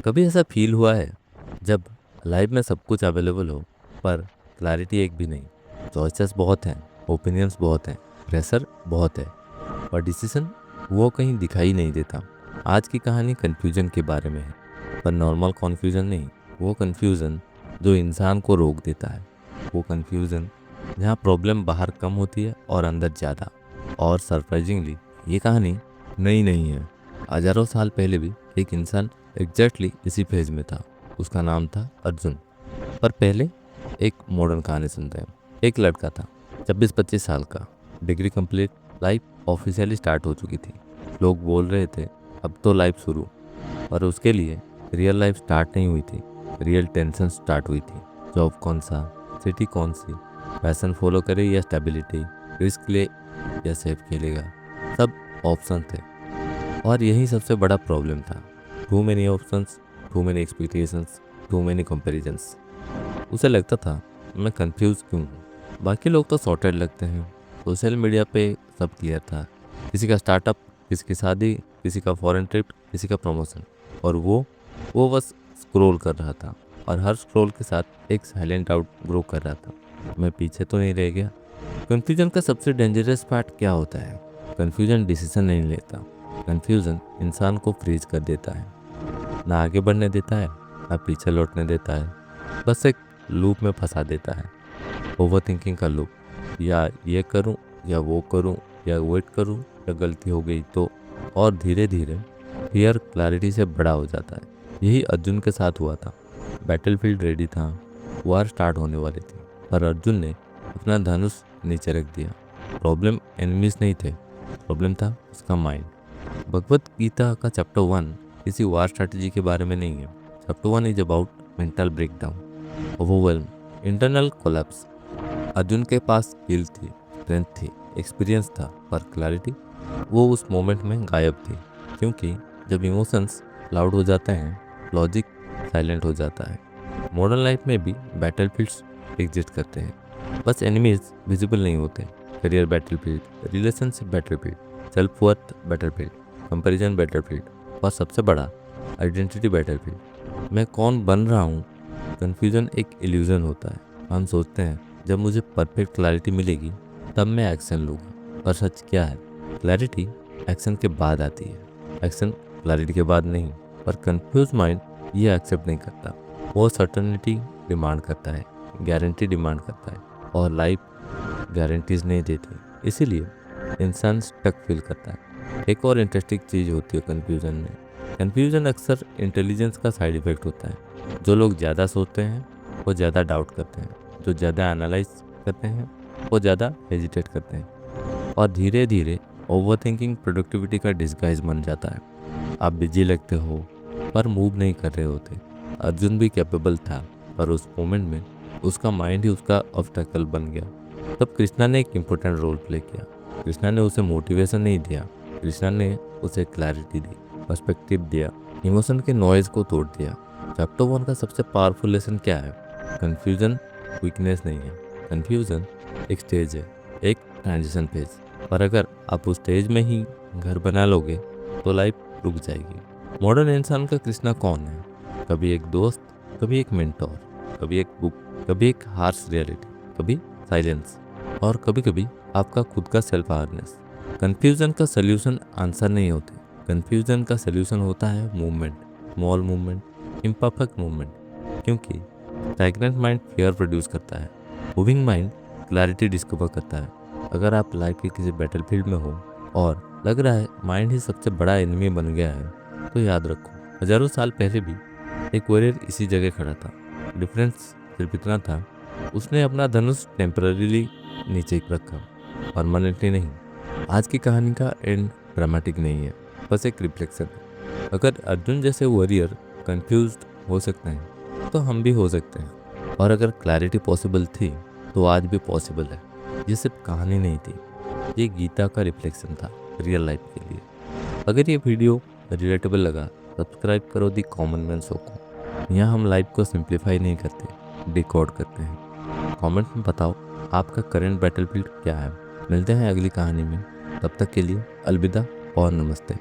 कभी ऐसा फील हुआ है जब लाइफ में सब कुछ अवेलेबल हो पर क्लैरिटी एक भी नहीं। चॉइसेस बहुत हैं, ओपिनियंस बहुत हैं, प्रेशर बहुत है, पर डिसीजन वो कहीं दिखाई नहीं देता। आज की कहानी कन्फ्यूजन के बारे में है, पर नॉर्मल कन्फ्यूजन नहीं। वो कन्फ्यूजन जो इंसान को रोक देता है, वो कन्फ्यूजन जहाँ प्रॉब्लम बाहर कम होती है और अंदर ज़्यादा। और सरप्राइजिंगली ये कहानी नई नहीं है। हजारों साल पहले भी एक इंसान एग्जैक्टली इसी फेज में था। उसका नाम था अर्जुन। पर पहले एक मॉडर्न कहानी सुनते हैं। एक लड़का था, 24-25 साल का, degree complete, life officially start हो चुकी थी। लोग बोल रहे थे अब तो लाइफ शुरू। पर उसके लिए रियल लाइफ स्टार्ट नहीं हुई थी, रियल टेंशन स्टार्ट हुई थी। जॉब कौन सा, सिटी कौन सी, पैशन फॉलो करे या स्टेबिलिटी, रिस्क ले या सेफ खेलेगा, सब ऑप्शन थे। और यही सबसे बड़ा प्रॉब्लम था। Too many options, too many expectations, too many comparisons. उसे लगता था मैं कंफ्यूज क्यों हूँ। बाकी लोग तो सॉर्टेड लगते हैं। सोशल मीडिया पे सब क्लियर था, किसी का स्टार्टअप, किसी की शादी, किसी का फॉरेन ट्रिप, किसी का प्रमोशन। और वो बस स्क्रॉल कर रहा था, और हर स्क्रॉल के साथ एक साइलेंट डाउट ग्रो कर रहा था, मैं पीछे तो नहीं रह गया। कंफ्यूजन का सबसे डेंजरस पार्ट क्या होता है? कंफ्यूजन डिसीजन नहीं लेता। कंफ्यूजन इंसान को फ्रीज कर देता है, ना आगे बढ़ने देता है, ना पीछे लौटने देता है। बस एक लूप में फंसा देता है, ओवर थिंकिंग का लूप। या ये करूं या वो करूं, या वेट करूं या गलती हो गई तो। और धीरे धीरे फियर क्लैरिटी से बड़ा हो जाता है। यही अर्जुन के साथ हुआ था। बैटलफील्ड रेडी था, वार स्टार्ट होने वाली थी, पर अर्जुन ने अपना धनुष नीचे रख दिया। प्रॉब्लम एनिमीज नहीं थे, प्रॉब्लम था उसका माइंड। भगवत गीता का चैप्टर 1 किसी वार स्ट्रैटेजी के बारे में नहीं है। Chapter 1 is about mental breakdown, overwhelm, internal collapse. Arjun के पास स्किल थी, स्ट्रेंथ थी, एक्सपीरियंस था, पर क्लैरिटी वो उस मोमेंट में गायब थी। क्योंकि जब इमोशंस लाउड हो जाते हैं, लॉजिक साइलेंट हो जाता है। मॉडर्न लाइफ में भी बैटलफील्ड्स एग्जिस्ट करते हैं, बस एनिमीज विजिबल नहीं होते। Career battlefield, relationship battlefield, self worth battlefield, comparison battlefield, और सबसे बड़ा आइडेंटिटी बैटलफील्ड। मैं कौन बन रहा हूँ? कन्फ्यूजन एक इल्यूजन होता है। हम सोचते हैं जब मुझे परफेक्ट क्लैरिटी मिलेगी तब मैं एक्शन लूँगा, पर सच क्या है? क्लैरिटी एक्शन के बाद आती है, एक्शन क्लैरिटी के बाद नहीं। पर कंफ्यूज माइंड ये एक्सेप्ट नहीं करता। वो सर्टनिटी डिमांड करता है, गारंटी डिमांड करता है, और लाइफ गारंटीज नहीं देती। इसीलिए इंसान स्टक फील करता है। एक और इंटरेस्टिंग चीज़ होती है कन्फ्यूजन में। कन्फ्यूजन अक्सर इंटेलिजेंस का साइड इफेक्ट होता है। जो लोग ज़्यादा सोचते हैं वो ज़्यादा डाउट करते हैं, जो ज़्यादा एनालाइज करते हैं वो ज़्यादा हेजिटेट करते हैं, और धीरे धीरे ओवर थिंकिंग प्रोडक्टिविटी का डिस्गाइज बन जाता है। आप बिजी लगते हो पर मूव नहीं कर रहे होते। अर्जुन भी कैपेबल था, पर उस मोमेंट में उसका माइंड ही उसका ऑब्स्टेकल बन गया। तब कृष्णा ने एक इम्पोर्टेंट रोल प्ले किया। कृष्णा ने उसे मोटिवेशन नहीं दिया, कृष्णा ने उसे क्लैरिटी दी, पर्सपेक्टिव दिया, इमोशन के नॉइज को तोड़ दिया। चैप्टर 1 का सबसे पावरफुल लेसन क्या है? कन्फ्यूजन वीकनेस नहीं है, कन्फ्यूजन एक स्टेज है, एक ट्रांजिशन फेज। पर अगर आप उस स्टेज में ही घर बना लोगे तो लाइफ रुक जाएगी। मॉडर्न इंसान का कृष्णा कौन है? कभी एक दोस्त, कभी एक मेंटोर, कभी एक बुक, कभी एक हार्श रियलिटी, कभी साइलेंस, और कभी कभी आपका खुद का सेल्फ अवेयरनेस। कन्फ्यूजन का सल्यूशन आंसर नहीं होते, कन्फ्यूजन का सल्यूशन होता है movement, small movement, imperfect movement. क्योंकि स्टैग्नेंट माइंड फियर प्रोड्यूस करता है, मूविंग माइंड क्लैरिटी डिस्कवर करता है। अगर आप लाइफ के किसी बैटलफील्ड में हो और लग रहा है माइंड ही सबसे बड़ा एनिमी बन गया है, तो याद रखो हजारों साल पहले भी एक वॉरियर इसी जगह खड़ा था। डिफरेंस सिर्फ इतना था, उसने अपना धनुष टेम्पररीली नीचे रखा, परमानेंटली नहीं। आज की कहानी का एंड ड्रामेटिक नहीं है, बस एक रिफ्लेक्शन है। अगर अर्जुन जैसे वॉरियर कंफ्यूज्ड हो सकते हैं तो हम भी हो सकते हैं। और अगर क्लैरिटी पॉसिबल थी तो आज भी पॉसिबल है। ये सिर्फ कहानी नहीं थी, ये गीता का रिफ्लेक्शन था रियल लाइफ के लिए। अगर ये वीडियो रिलेटेबल लगा, सब्सक्राइब करो दी कॉमन मैन शो को। यहाँ हम लाइफ को सिंप्लीफाई नहीं करते, डिकोड करते हैं। कमेंट में बताओ आपका करंट बैटलफील्ड क्या है। मिलते हैं अगली कहानी में, तब तक के लिए अलविदा और नमस्ते।